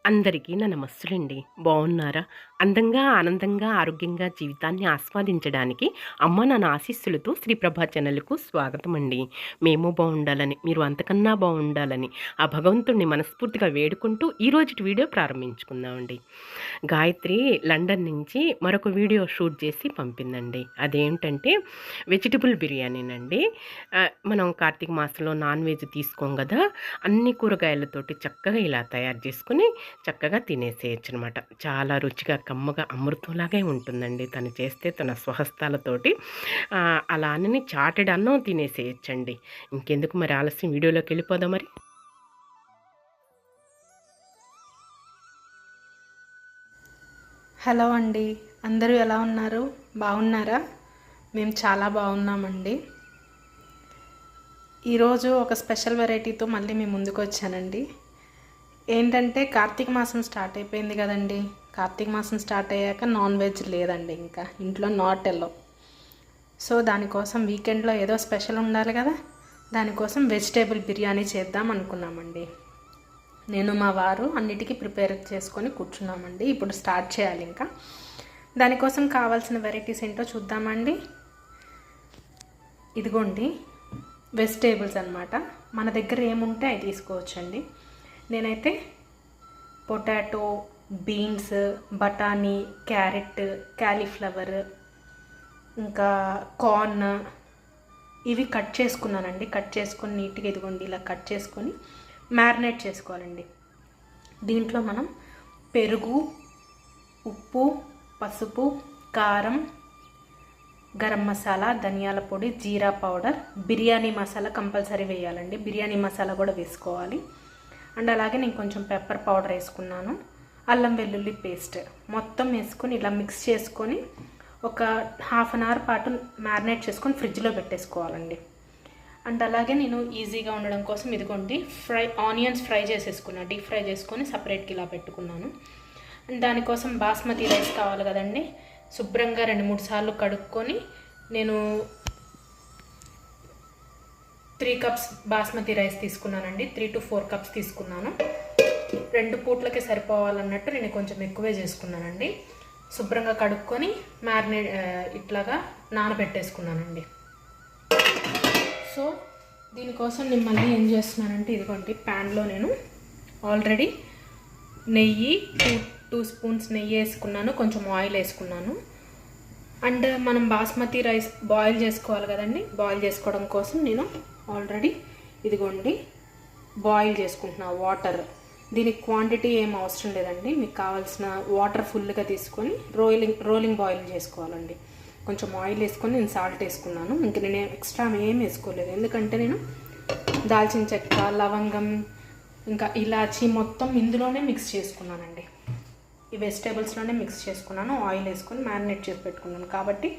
అందరికీ నా నమస్సులండి. బాగున్నారా? అందంగా, ఆనందంగా, ఆరోగ్యంగా జీవితాన్ని ఆస్వాదించడానికి అమ్మ నాన్న ఆశీస్సులతో శ్రీ ప్రభా ఛానల్‌కు స్వాగతమండి. మేము బావుండాలని, మీరు అంతకన్నా బావుండాలని ఆ భగవంతుడిని మనస్ఫూర్తిగా వేడుకుంటూ ఈరోజుటి వీడియో ప్రారంభించుకుందామండి. గాయత్రి లండన్ నుంచి మరొక వీడియో షూట్ చేసి పంపిందండి. అదేంటంటే వెజిటబుల్ బిర్యానీనండి. మనం కార్తీక మాసంలో నాన్ వెజ్ తీసుకోం గదా! అన్ని కూరగాయలతోటి చక్కగా ఇలా తయారు చేసుకొని చక్కగా తినేసేయొచ్చనమాట. చాలా రుచిగా, కమ్మగా, అమృతంలాగే ఉంటుందండి. తను చేస్తే తన స్వహస్తాలతోటి అలా అని చాటెడు అన్నం తినేసేయొచ్చండి. ఇంకెందుకు మరి ఆలస్యం, వీడియోలోకెళ్ళిపోదాం మరి. హలో అండి, అందరూ ఎలా ఉన్నారు? బాగున్నారా? మేము చాలా బాగున్నామండి. ఈరోజు ఒక స్పెషల్ వెరైటీతో మళ్ళీ మేము ముందుకు వచ్చానండి. ఏంటంటే కార్తీక మాసం స్టార్ట్ అయిపోయింది కదండి. కార్తీక మాసం స్టార్ట్ అయ్యాక నాన్ వెజ్ లేదండి, ఇంకా ఇంట్లో నాట్ ఎల్లో. సో దానికోసం వీకెండ్లో ఏదో స్పెషల్ ఉండాలి కదా, దానికోసం వెజిటేబుల్ బిర్యానీ చేద్దాం అనుకున్నామండి. నేను మా వారు అన్నిటికీ ప్రిపేర్ చేసుకొని కూర్చున్నామండి. ఇప్పుడు స్టార్ట్ చేయాలి. ఇంకా దానికోసం కావాల్సిన వెరైటీస్ ఏంటో చూద్దామండి. ఇదిగోండి వెజిటేబుల్స్ అన్నమాట. మన దగ్గర ఏముంటే అవి తీసుకోవచ్చండి. నేనైతే పొటాటో, బీన్స్, బఠానీ, క్యారెట్, క్యాలీఫ్లవర్, ఇంకా కార్న్ ఇవి కట్ చేసుకున్నానండి. కట్ చేసుకొని నీట్గా ఇదిగోండి ఇలా కట్ చేసుకొని మ్యారినేట్ చేసుకోవాలండి. దీంట్లో మనం పెరుగు, ఉప్పు, పసుపు, కారం, గరం మసాలా, ధనియాల పొడి, జీరా పౌడర్, బిర్యానీ మసాలా కంపల్సరీ వేయాలండి. బిర్యానీ మసాలా కూడా వేసుకోవాలి. అండ్ అలాగే నేను కొంచెం పెప్పర్ పౌడర్ వేసుకున్నాను. అల్లం వెల్లుల్లి పేస్ట్ మొత్తం వేసుకొని ఇలా మిక్స్ చేసుకొని ఒక హాఫ్ అన్ అవర్ పాటు మ్యారినేట్ చేసుకొని ఫ్రిడ్జ్లో పెట్టేసుకోవాలండి. అండ్ అలాగే నేను ఈజీగా ఉండడం కోసం ఇదిగోండి ఆనియన్స్ ఫ్రై చేసేసుకున్నా, డీప్ ఫ్రై చేసుకొని సపరేట్గా ఇలా పెట్టుకున్నాను. అండ్ దానికోసం బాస్మతి రైస్ కావాలి కదండి. శుభ్రంగా 2-3 సార్లు కడుక్కొని నేను 3 కప్స్ బాస్మతి రైస్ తీసుకున్నానండి. 3 to 4 కప్స్ తీసుకున్నాను. 2 పూట్లకే సరిపోవాలన్నట్టు నేను కొంచెం ఎక్కువే చేసుకున్నానండి. శుభ్రంగా కడుక్కొని ఇట్లాగా నానబెట్టేసుకున్నానండి. సో దీనికోసం నేను మళ్ళీ ఏం చేస్తున్నానంటే ఇదిగోండి ప్యాన్లో నేను ఆల్రెడీ నెయ్యి 2 స్పూన్స్ నెయ్యి వేసుకున్నాను, కొంచెం ఆయిల్ వేసుకున్నాను. అండ్ మనం బాస్మతి రైస్ బాయిల్ చేసుకోవాలి కదండి. బాయిల్ చేసుకోవడం కోసం నేను ఆల్రెడీ ఇదిగోండి బాయిల్ చేసుకుంటున్నాను వాటర్. దీనికి క్వాంటిటీ ఏం అవసరం లేదండి. మీకు కావాల్సిన వాటర్ ఫుల్గా తీసుకొని రోలింగ్ బాయిల్ చేసుకోవాలండి. కొంచెం ఆయిల్ వేసుకొని నేను సాల్ట్ వేసుకున్నాను. ఇంక నేను ఎక్స్ట్రా ఏం వేసుకోలేదు, ఎందుకంటే నేను దాల్చిన చెక్క, లవంగం, ఇంకా ఇలాచి మొత్తం ఇందులోనే మిక్స్ చేసుకున్నానండి. ఈ వెజిటేబుల్స్లోనే మిక్స్ చేసుకున్నాను. ఆయిల్ వేసుకొని మ్యారినేట్ చేసి పెట్టుకున్నాను కాబట్టి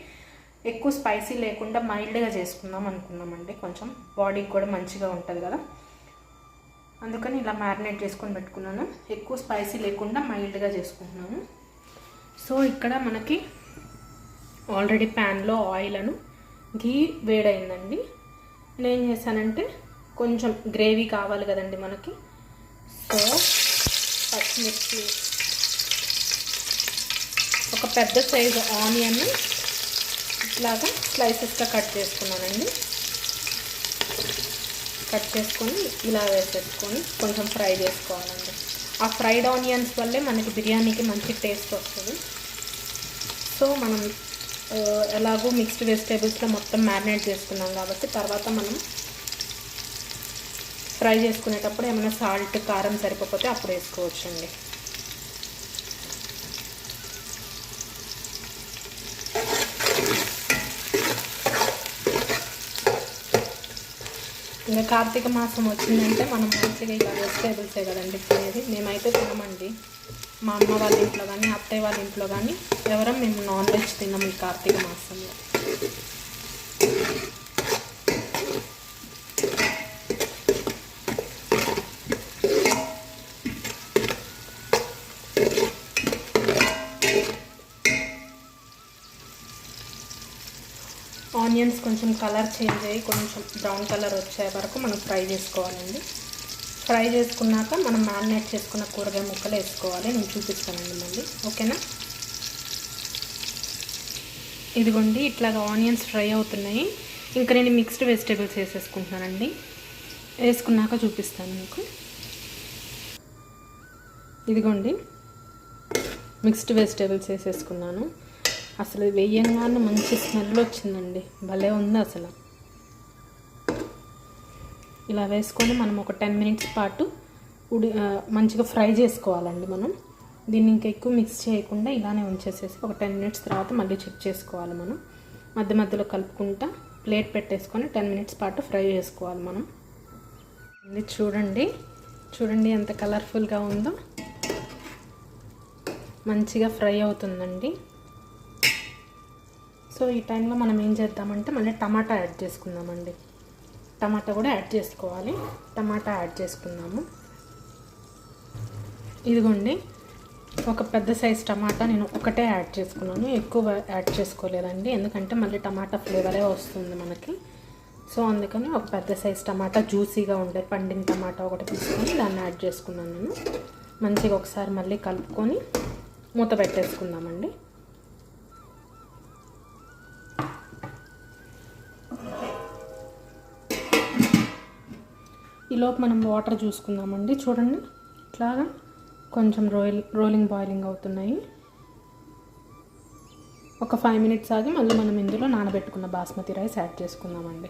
ఎక్కువ స్పైసీ లేకుండా మైల్డ్గా చేసుకుందాం అనుకున్నామండి. కొంచెం బాడీకి కూడా మంచిగా ఉంటుంది కదా, అందుకని ఇలా మ్యారినేట్ చేసుకొని పెట్టుకున్నాను. ఎక్కువ స్పైసీ లేకుండా మైల్డ్గా చేసుకుంటున్నాను. సో ఇక్కడ మనకి ఆల్రెడీ ప్యాన్లో ఆయిల్ ఘీ వేడైందండి. నేను ఏం చేశానంటే కొంచెం గ్రేవీ కావాలి కదండి మనకి. సో పచ్చిమిర్చి, ఒక పెద్ద సైజు ఆనియన్ ఇట్లాగా స్లైసెస్గా కట్ చేసుకున్నానండి. కట్ చేసుకొని ఇలా వేసేసుకొని కొంచెం ఫ్రై చేసుకోవాలండి. ఆ ఫ్రైడ్ ఆనియన్స్ వల్లే మనకి బిర్యానీకి మంచి టేస్ట్ వస్తుంది. సో మనం ఎలాగో మిక్స్డ్ వెజిటేబుల్స్లో మొత్తం మ్యారినేట్ చేసుకున్నాం కాబట్టి తర్వాత మనం ఫ్రై చేసుకునేటప్పుడు ఏమైనా సాల్ట్, కారం సరిపోతే అప్పుడు వేసుకోవచ్చండి. ఇంకా కార్తీక మాసం వచ్చిందంటే మనం మంచిగా ఇలా వెజిటేబుల్సే కదండి తినేది. మేమైతే తినమండి. మా అమ్మ వాళ్ళ ఇంట్లో కానీ, అత్తయ్య వాళ్ళ ఇంట్లో కానీ మేము నాన్ వెజ్ తిన్నాము ఈ కార్తీక మాసంలో. ఆనియన్స్ కొంచెం కలర్ చేంజ్ అయ్యి కొంచెం బ్రౌన్ కలర్ వచ్చే వరకు మనం ఫ్రై చేసుకోవాలండి. ఫ్రై చేసుకున్నాక మనం మ్యారినేట్ చేసుకున్న కూరగాయ ముక్కలు వేసుకోవాలి. నేను చూపిస్తానండి మళ్ళీ, ఓకేనా. ఇదిగోండి ఇట్లాగా ఆనియన్స్ ఫ్రై అవుతున్నాయి. ఇంకా నేను మిక్స్డ్ వెజిటేబుల్స్ వేసేసుకుంటున్నానండి. వేసుకున్నాక చూపిస్తాను మీకు. ఇదిగోండి మిక్స్డ్ వెజిటేబుల్స్ వేసేసుకున్నాను. అసలు వేయంగానే మంచి స్మెల్ వచ్చిందండి, భలే ఉంది అసలు. ఇలా వేసుకొని మనం ఒక 10 మినిట్స్ పాటు మంచిగా ఫ్రై చేసుకోవాలండి. మనం దీన్ని ఇంకా ఎక్కువ మిక్స్ చేయకుండా ఇలానే ఉంచేసేసి ఒక 10 మినిట్స్ తర్వాత మళ్ళీ చెక్ చేసుకోవాలి. మనం మధ్య మధ్యలో కలుపుకుంటా ప్లేట్ పెట్టేసుకొని 10 మినిట్స్ పాటు ఫ్రై చేసుకోవాలి మనం. ఇది చూడండి ఎంత కలర్ఫుల్గా ఉందో, మంచిగా ఫ్రై అవుతుందండి. సో ఈ టైంలో మనం ఏం చేద్దామంటే మళ్ళీ టమాటా యాడ్ చేసుకుందామండి. టమాటా కూడా యాడ్ చేసుకోవాలి. టమాటా యాడ్ చేసుకున్నాము. ఇదిగోండి ఒక పెద్ద సైజ్ టమాటా నేను ఒకటే యాడ్ చేసుకున్నాను, ఎక్కువ యాడ్ చేసుకోలేదండి. ఎందుకంటే మళ్ళీ టమాటా ఫ్లేవరే వస్తుంది మనకి. సో అందుకని ఒక పెద్ద సైజ్ టమాటా జ్యూసీగా ఉండే పండిన టమాటా ఒకటి తీసుకొని దాన్ని యాడ్ చేసుకున్నాను నేను. మంచిగా ఒకసారి మళ్ళీ కలుపుకొని మూత పెట్టేసుకుందామండి. ఈలోపు మనం వాటర్ చూసుకుందామండి. చూడండి ఇట్లాగా కొంచెం రోలింగ్ బాయిలింగ్ అవుతున్నాయి. ఒక 5 మినిట్స్ ఆగి మళ్ళీ మనం ఇందులో నానబెట్టుకున్న బాస్మతి రైస్ యాడ్ చేసుకుందామండి,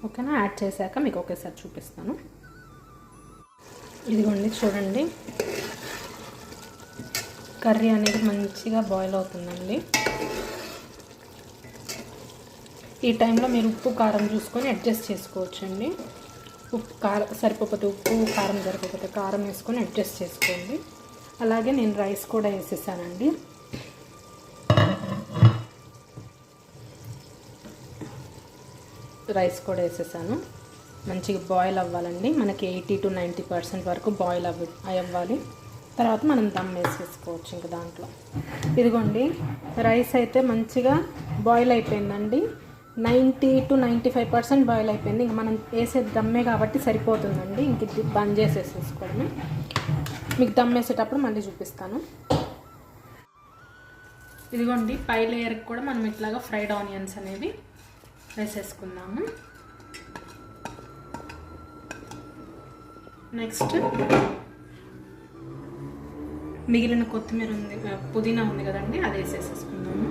ఓకేనా. యాడ్ చేశాక మీకు ఒకేసారి చూపిస్తాను. ఇదిగోండి చూడండి కర్రీ అనేది మంచిగా బాయిల్ అవుతుందండి. ఈ టైంలో మీరు ఉప్పు కారం చూసుకొని అడ్జస్ట్ చేసుకోవచ్చండి. ఉప్పు కారం సరిపోతే ఉప్పు, కారం సరిపోతే కారం వేసుకొని అడ్జస్ట్ చేసుకోండి. అలాగే నేను రైస్ కూడా వేసేసానండి. రైస్ కూడా వేసేసాను. మంచిగా బాయిల్ అవ్వాలండి. మనకి 80 to 90% వరకు బాయిల్ అవ్వాలి. తర్వాత మనం దమ్ వేసేసుకోవచ్చు ఇంకా దాంట్లో. ఇదిగోండి రైస్ అయితే మంచిగా బాయిల్ అయిపోయిందండి. 90 to 95% బాయిల్ అయిపోయింది. ఇంక మనం వేసే దమ్మే కాబట్టి సరిపోతుందండి. ఇంక ఇది బంద్ చేసేసుకోవడమే. మీకు దమ్ వేసేటప్పుడు మళ్ళీ చూపిస్తాను. ఇదిగోండి పై లేయర్కి కూడా మనం ఇట్లాగా ఫ్రైడ్ ఆనియన్స్ అనేవి వేసేసుకుందాము. నెక్స్ట్ మిగిలిన కొత్తిమీర ఉంది, పుదీనా ఉంది కదండి, అది వేసేసేసుకుందాము.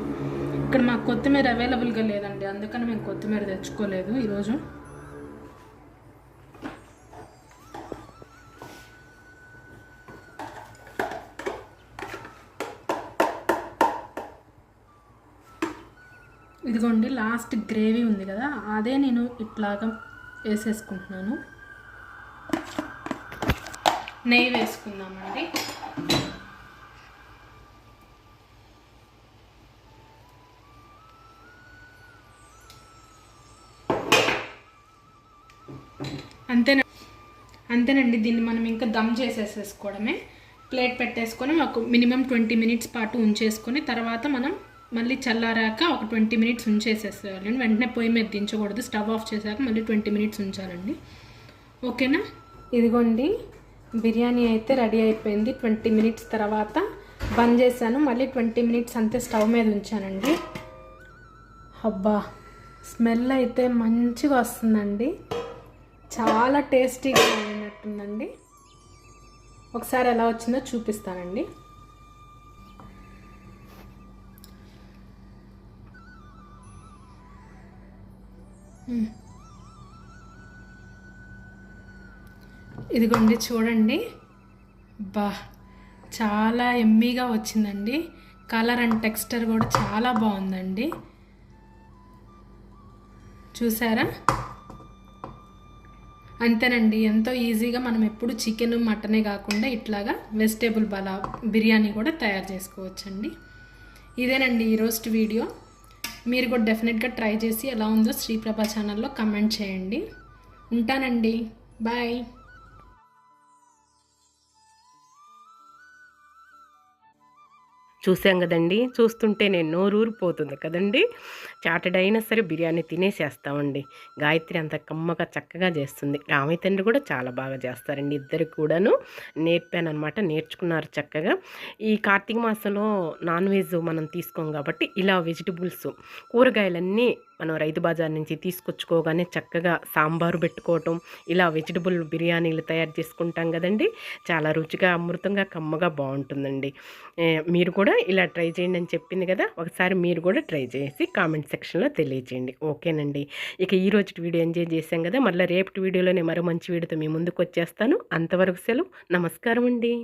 ఇక్కడ మాకు కొత్తిమీర అవైలబుల్గా లేదండి, అందుకని మేము కొత్తిమీర తెచ్చుకోలేదు ఈరోజు. ఇదిగోండి లాస్ట్ గ్రేవీ ఉంది కదా, అదే నేను ఇట్లాగా వేసేసుకుంటున్నాను. నెయ్యి వేసుకుందామండి. అంతేనండి. దీన్ని మనం ఇంకా దమ్ చేసేసుకోవడమే. ప్లేట్ పెట్టేసుకొని ఒక మినిమం 20 మినిట్స్ పాటు ఉంచేసుకొని తర్వాత మనం మళ్ళీ చల్లారాక ఒక 20 మినిట్స్ ఉంచేసేసేయాలి. వెంటనే పొయ్యి మీద దించకూడదు. స్టవ్ ఆఫ్ చేశాక మళ్ళీ 20 మినిట్స్ ఉంచాలండి, ఓకేనా. ఇదిగోండి బిర్యానీ అయితే రెడీ అయిపోయింది. 20 మినిట్స్ తర్వాత బంద్ చేశాను. మళ్ళీ 20 మినిట్స్ అంతే స్టవ్ మీద ఉంచానండి. అబ్బా స్మెల్ అయితే మంచిగా వస్తుందండి, చాలా టేస్టీగా అయినట్టుందండి. ఒకసారి ఎలా వచ్చిందో చూపిస్తానండి. ఇదిగోండి చూడండి, బా చాలా ఎమ్మీగా వచ్చిందండి. కలర్ అండ్ టెక్స్చర్ కూడా చాలా బాగుందండి, చూసారా. అంతేనండి, ఎంతో ఈజీగా మనం ఎప్పుడు చికెన్ మటనే కాకుండా ఇట్లాగా వెజిటేబుల్ బిర్యానీ కూడా తయారు చేసుకోవచ్చండి. ఇదేనండి ఈరోజు వీడియో. మీరు కూడా డెఫినెట్గా ట్రై చేసి ఎలా ఉందో శ్రీప్రభ ఛానల్లో కమెంట్ చేయండి. ఉంటానండి, బాయ్. చూసాం కదండి, చూస్తుంటే నేను నోరూరిపోతుంది కదండి. చాటడైనా సరే బిర్యానీ తినేసేస్తామండి. గాయత్రి అంత కమ్మగా చక్కగా చేస్తుంది. రామయ్య తండ్రి కూడా చాలా బాగా చేస్తారండి. ఇద్దరికి కూడాను నేర్పానమాట, నేర్చుకున్నారు చక్కగా. ఈ కార్తీక మాసంలో నాన్ వెజ్ మనం తీసుకోం కాబట్టి ఇలా వెజిటబుల్స్ కూరగాయలన్నీ మనం రైతు బజార్ నుంచి తీసుకొచ్చుకోగానే చక్కగా సాంబారు పెట్టుకోవటం, ఇలా వెజిటబుల్ బిర్యానీలు తయారు చేసుకుంటాం కదండి. చాలా రుచిగా అమృతంగా కమ్మగా బాగుంటుందండి. మీరు కూడా ఇలా ట్రై చేయండి అని చెప్పింది కదా, ఒకసారి మీరు కూడా ట్రై చేసి కామెంట్ సెక్షన్లో తెలియజేయండి. ఓకేనండి. ఇక ఈ రోజు వీడియో ఎంజాయ్ చేశాం కదా, మళ్ళీ రేపటి వీడియోలోనే మరో మంచి వీడియోతో మీ ముందుకు వచ్చేస్తాను. అంతవరకు సెలవు. నమస్కారం అండి.